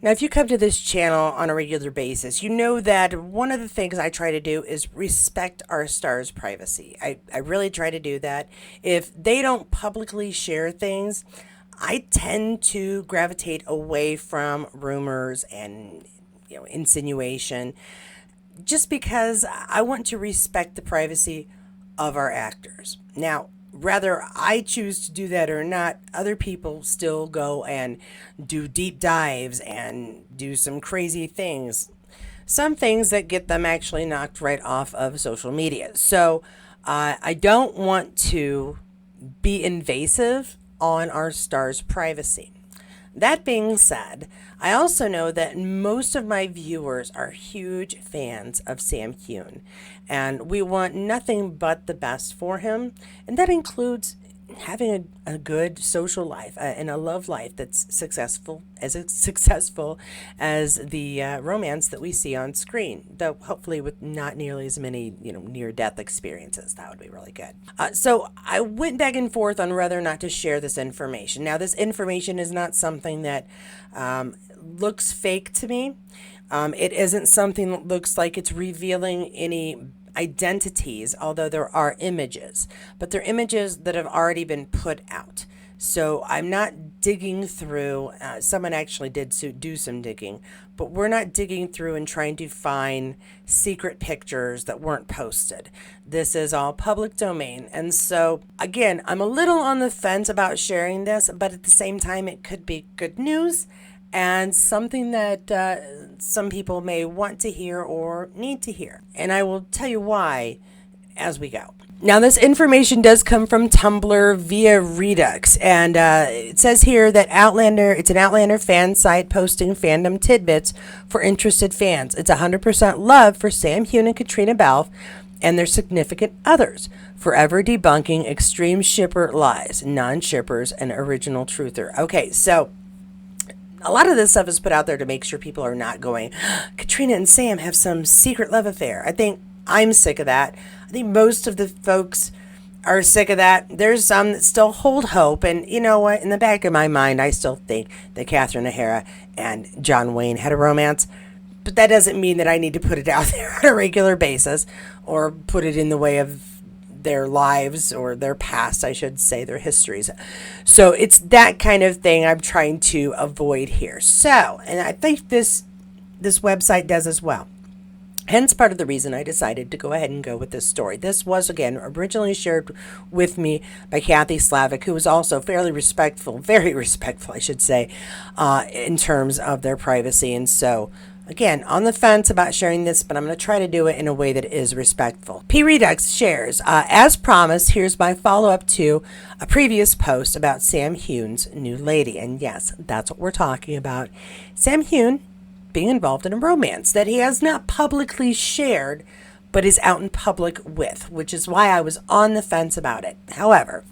Now, if you come to this channel on a regular basis, you know that one of the things I try to do is respect our stars' privacy. I really try to do that. If they don't publicly share things, I tend to gravitate away from rumors and insinuation, just because I want to respect the privacy of our actors. Now, whether I choose to do that or not, other people still go and do deep dives and do some crazy things. Some things that get them actually knocked right off of social media. So I don't want to be invasive on our stars' privacy. That being said, I also know that most of my viewers are huge fans of Sam Heughan, and we want nothing but the best for him, and that includes having a good social life and a love life that's successful as the romance that we see on screen, though hopefully with not nearly as many near-death experiences. That would be really good. So I went back and forth on whether or not to share this information. Now, this information is not something that looks fake to me. It isn't something that looks like it's revealing any identities, although there are images, but they're images that have already been put out. So I'm not digging through. Someone actually did do some digging, but we're not digging through and trying to find secret pictures that weren't posted. This is all public domain. And so, again, I'm a little on the fence about sharing this, but at the same time, it could be good news and something that some people may want to hear or need to hear. And I will tell you why as we go. Now, this information does come from Tumblr via Redux, and it says here that it's an Outlander fan site posting fandom tidbits for interested fans. It's 100% love for Sam Heughan and Katrina Balfe and their significant others, forever debunking extreme shipper lies, non-shippers, and original truther. Okay, so a lot of this stuff is put out there to make sure people are not going, Katrina and Sam have some secret love affair. I think I'm sick of that. I think most of the folks are sick of that. There's some that still hold hope. And you know what? In the back of my mind, I still think that Catherine O'Hara and John Wayne had a romance. But that doesn't mean that I need to put it out there on a regular basis or put it in the way of their lives or their past, I should say, their histories. So it's that kind of thing I'm trying to avoid here. So, and I think this website does as well. Hence part of the reason I decided to go ahead and go with this story. This was, again, originally shared with me by Kathy Slavic, who was also fairly respectful, very respectful, I should say, in terms of their privacy. And so, again, on the fence about sharing this, but I'm going to try to do it in a way that is respectful. P. Redux shares, as promised, here's my follow-up to a previous post about Sam Heughan's new lady. And yes, that's what we're talking about. Sam Heughan being involved in a romance that he has not publicly shared, but is out in public with, which is why I was on the fence about it. However,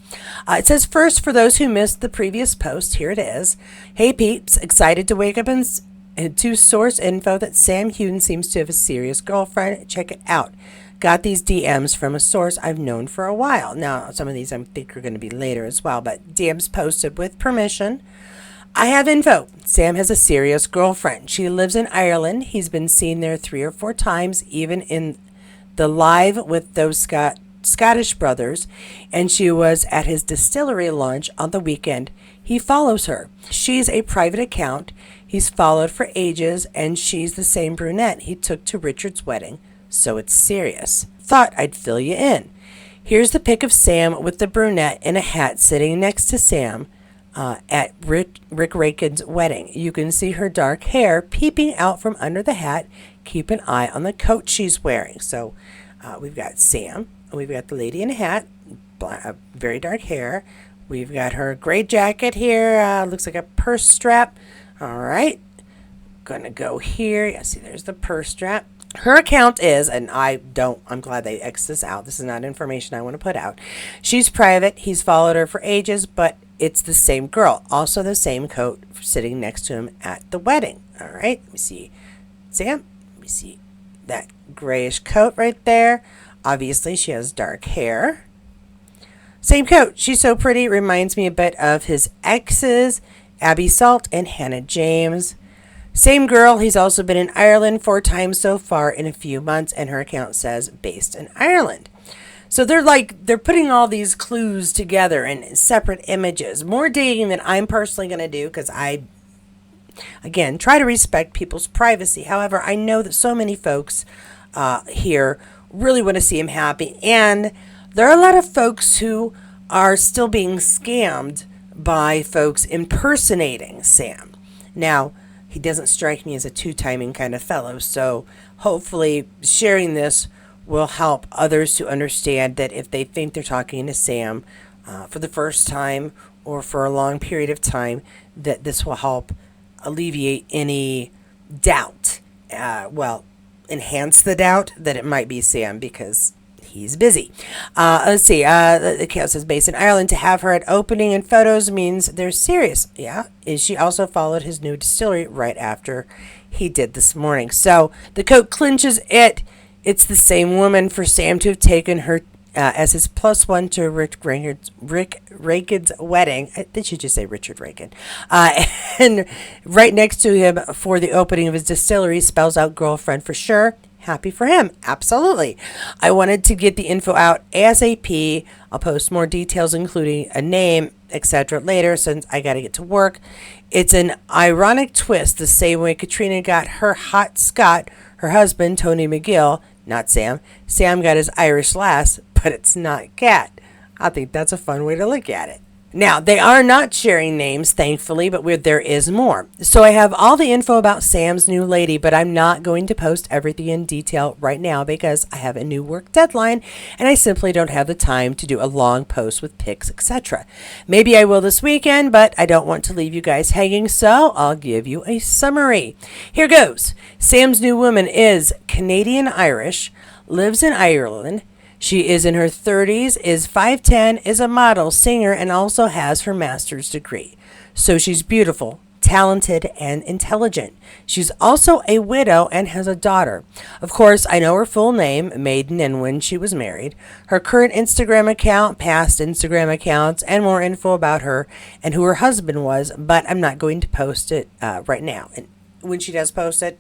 it says, first, for those who missed the previous post, here it is. Hey peeps, excited to wake up and to source info that Sam Heughan seems to have a serious girlfriend. Check it out. Got these DMs from a source I've known for a while. Now, some of these I think are going to be later as well, but DMs posted with permission. I have info. Sam has a serious girlfriend. She lives in Ireland. He's been seen there 3 or 4 times, even in the live with those Scottish brothers, and she was at his distillery lunch on the weekend. He follows her. She's a private account. He's followed for ages, and she's the same brunette he took to Richard's wedding, so it's serious. Thought I'd fill you in. Here's the pic of Sam with the brunette in a hat sitting next to Sam at Rick Rakin's wedding. You can see her dark hair peeping out from under the hat. Keep an eye on the coat she's wearing. So we've got Sam, we've got the lady in a hat, very dark hair. We've got her gray jacket here, looks like a purse strap. All right, gonna go here. Yeah, see, there's the purse strap. Her account is, and I'm glad they X this out. This is not information I want to put out. She's private. He's followed her for ages, but it's the same girl. Also the same coat sitting next to him at the wedding. All right, let me see. Sam, let me see that grayish coat right there. Obviously, she has dark hair. Same coat. She's so pretty. Reminds me a bit of his exes, Abby Salt and Hannah James. Same girl, he's also been in Ireland 4 times so far in a few months, and her account says based in Ireland. So they're putting all these clues together in separate images. More digging than I'm personally going to do because I, again, try to respect people's privacy. However, I know that so many folks here really want to see him happy, and there are a lot of folks who are still being scammed by folks impersonating Sam. Now, he doesn't strike me as a two-timing kind of fellow, so hopefully sharing this will help others to understand that if they think they're talking to Sam for the first time or for a long period of time, that this will help alleviate any doubt. Enhance the doubt that it might be Sam because he's busy. Let's see. The account says based in Ireland. To have her at opening and photos means they're serious. Yeah. And she also followed his new distillery right after he did this morning. So the coat clinches it. It's the same woman for Sam to have taken her as his plus one to Rick Reagan's wedding. They should just say Richard Reagan. And right next to him for the opening of his distillery spells out girlfriend for sure. Happy for him. Absolutely. I wanted to get the info out ASAP. I'll post more details, including a name, etc. later since I got to get to work. It's an ironic twist the same way Katrina got her hot Scot, her husband, Tony McGill, not Sam. Sam got his Irish lass, but it's not Kat. I think that's a fun way to look at it. Now, they are not sharing names, thankfully, but there is more. So I have all the info about Sam's new lady, but I'm not going to post everything in detail right now because I have a new work deadline and I simply don't have the time to do a long post with pics, etc. Maybe I will this weekend, but I don't want to leave you guys hanging, so I'll give you a summary. Here goes. Sam's new woman is Canadian-Irish, lives in Ireland. She is in her 30s, is 5'10", is a model, singer, and also has her master's degree. So she's beautiful, talented, and intelligent. She's also a widow and has a daughter. Of course, I know her full name, maiden, and when she was married, her current Instagram account, past Instagram accounts, and more info about her and who her husband was, but I'm not going to post it right now. And when she does post it,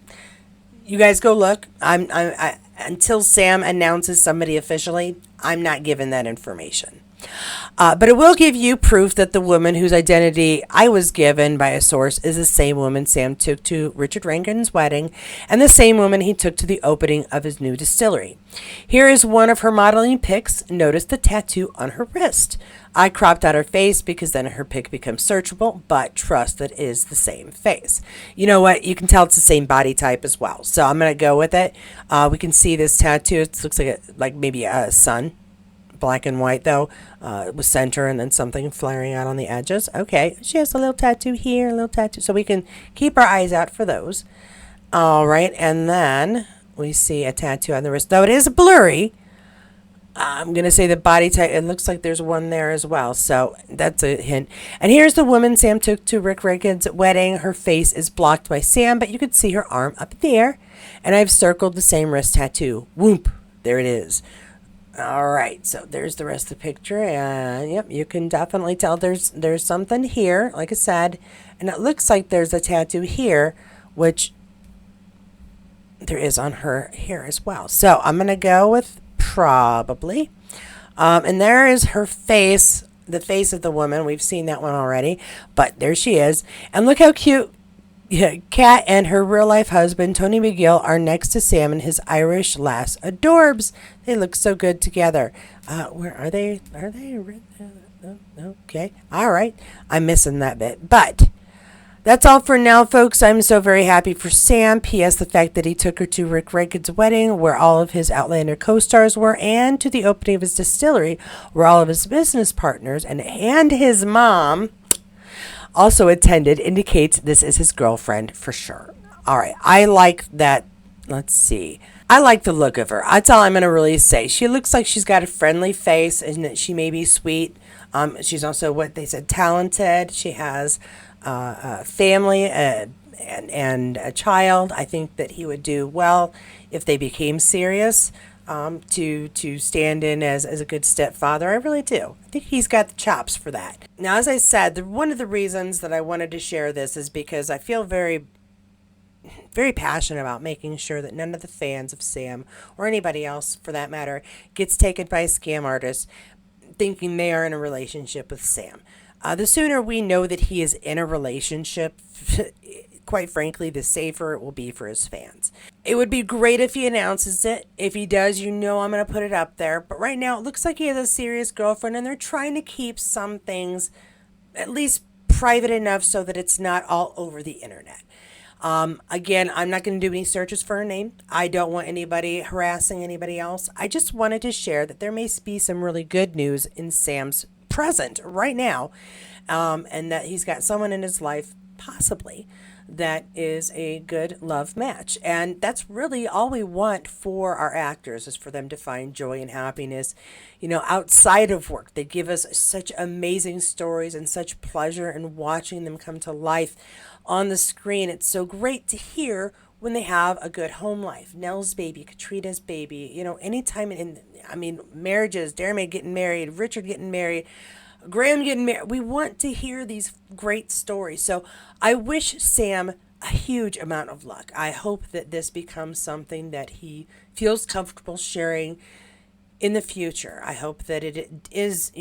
you guys go look. Until Sam announces somebody officially, I'm not given that information. But it will give you proof that the woman whose identity I was given by a source is the same woman Sam took to Richard Rankin's wedding and the same woman he took to the opening of his new distillery. Here is one of her modeling pics. Notice the tattoo on her wrist. I cropped out her face because then her pic becomes searchable, but trust that it is the same face. You know what? You can tell it's the same body type as well. So I'm going to go with it. We can see this tattoo. It looks like maybe a sun. Black and white though, with center and then something flaring out on the edges. Okay, she has a little tattoo here, a little tattoo, so we can keep our eyes out for those. All right, and then we see a tattoo on the wrist, though it is blurry. I'm going to say the body type, it looks like there's one there as well, so that's a hint. And here's the woman Sam took to Rick Reagan's wedding. Her face is blocked by Sam, but you can see her arm up there, and I've circled the same wrist tattoo. Whoop, there it is. All right, so there's the rest of the picture, and yep, you can definitely tell there's something here, like I said, and it looks like there's a tattoo here, which there is on her here as well. So I'm going to go with probably. And there is her face, the face of the woman. We've seen that one already, but there she is. And look how cute. Yeah, Kat and her real-life husband, Tony McGill, are next to Sam and his Irish lass. Adorbs. They look so good together. Where are they? Are they? Okay. All right. I'm missing that bit. But that's all for now, folks. I'm so very happy for Sam. P.S. The fact that he took her to Rick Reagan's wedding, where all of his Outlander co-stars were, and to the opening of his distillery, where all of his business partners and his mom also attended, indicates this is his girlfriend for sure. All right. I like that. Let's see. I like the look of her. That's all I'm going to really say. She looks like she's got a friendly face and that she may be sweet. She's also what they said, talented. She has a family and a child. I think that he would do well if they became serious. To stand in as a good stepfather. I really do. I think he's got the chops for that. Now, as I said, one of the reasons that I wanted to share this is because I feel very very passionate about making sure that none of the fans of Sam, or anybody else for that matter, gets taken by scam artists thinking they are in a relationship with Sam. The sooner we know that he is in a relationship, quite frankly, the safer it will be for his fans. It would be great if he announces it. If he does, I'm going to put it up there. But right now, it looks like he has a serious girlfriend, and they're trying to keep some things at least private enough so that it's not all over the internet. Again, I'm not going to do any searches for her name. I don't want anybody harassing anybody else. I just wanted to share that there may be some really good news in Sam's present right now, and that he's got someone in his life, possibly, that is a good love match. And that's really all we want for our actors, is for them to find joy and happiness, outside of work. They give us such amazing stories and such pleasure in watching them come to life on the screen. It's so great to hear when they have a good home life. Nell's baby, Katrina's baby, anytime marriages, Jeremy getting married, Richard getting married, Graham getting married. We want to hear these great stories. So I wish Sam a huge amount of luck. I hope that this becomes something that he feels comfortable sharing in the future. I hope that it is,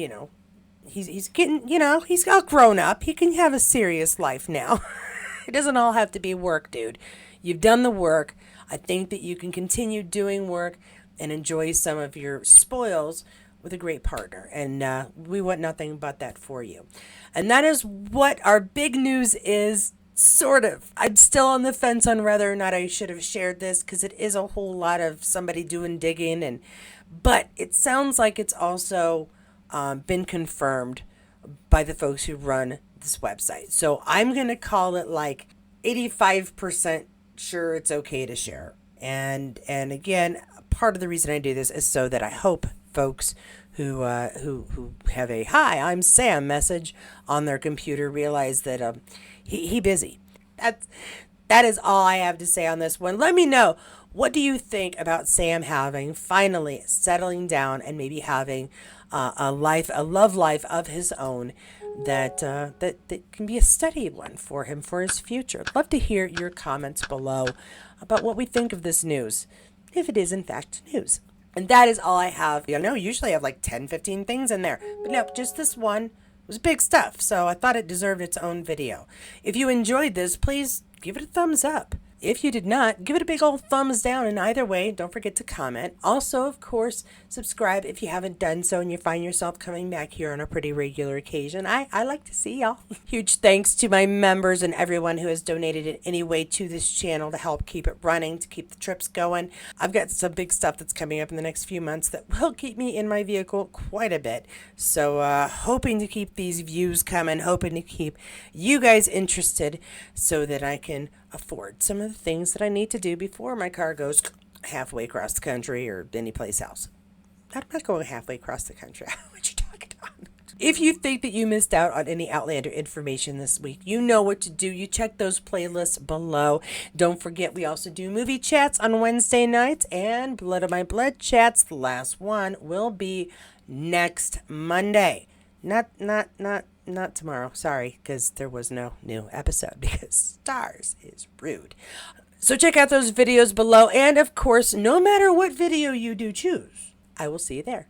he's getting, he's all grown up. He can have a serious life now. It doesn't all have to be work, dude. You've done the work. I think that you can continue doing work and enjoy some of your spoils with a great partner. And we want nothing but that for you. And that is what our big news is, sort of. I'm still on the fence on whether or not I should have shared this, because it is a whole lot of somebody doing digging. But it sounds like it's also been confirmed by the folks who run this website. So I'm going to call it like 85% sure it's okay to share. And again, part of the reason I do this is so that I hope folks who have a "Hi, I'm Sam" message on their computer realize that he busy. That is all I have to say on this one. Let me know, what do you think about Sam having finally settling down and maybe having a love life of his own that can be a steady one for him for his future. I'd love to hear your comments below about what we think of this news, if it is in fact news. And that is all I have. Usually I have like 10, 15 things in there. But no, just this one was big stuff. So I thought it deserved its own video. If you enjoyed this, please give it a thumbs up. If you did not, give it a big old thumbs down. And either way, don't forget to comment. Also, of course, subscribe if you haven't done so and you find yourself coming back here on a pretty regular occasion. I like to see y'all. Huge thanks to my members and everyone who has donated in any way to this channel to help keep it running, to keep the trips going. I've got some big stuff that's coming up in the next few months that will keep me in my vehicle quite a bit. So hoping to keep these views coming, hoping to keep you guys interested so that I can afford some of the things that I need to do before my car goes halfway across the country or any place else. I'm not going halfway across the country. What you talking about? If you think that you missed out on any Outlander information this week, you know what to do. You check those playlists below. Don't forget, we also do movie chats on Wednesday nights, and Blood of My Blood chats. The last one will be next Monday. Not tomorrow. Sorry, because there was no new episode, because stars is rude. So check out those videos below. And of course, no matter what video you do choose, I will see you there.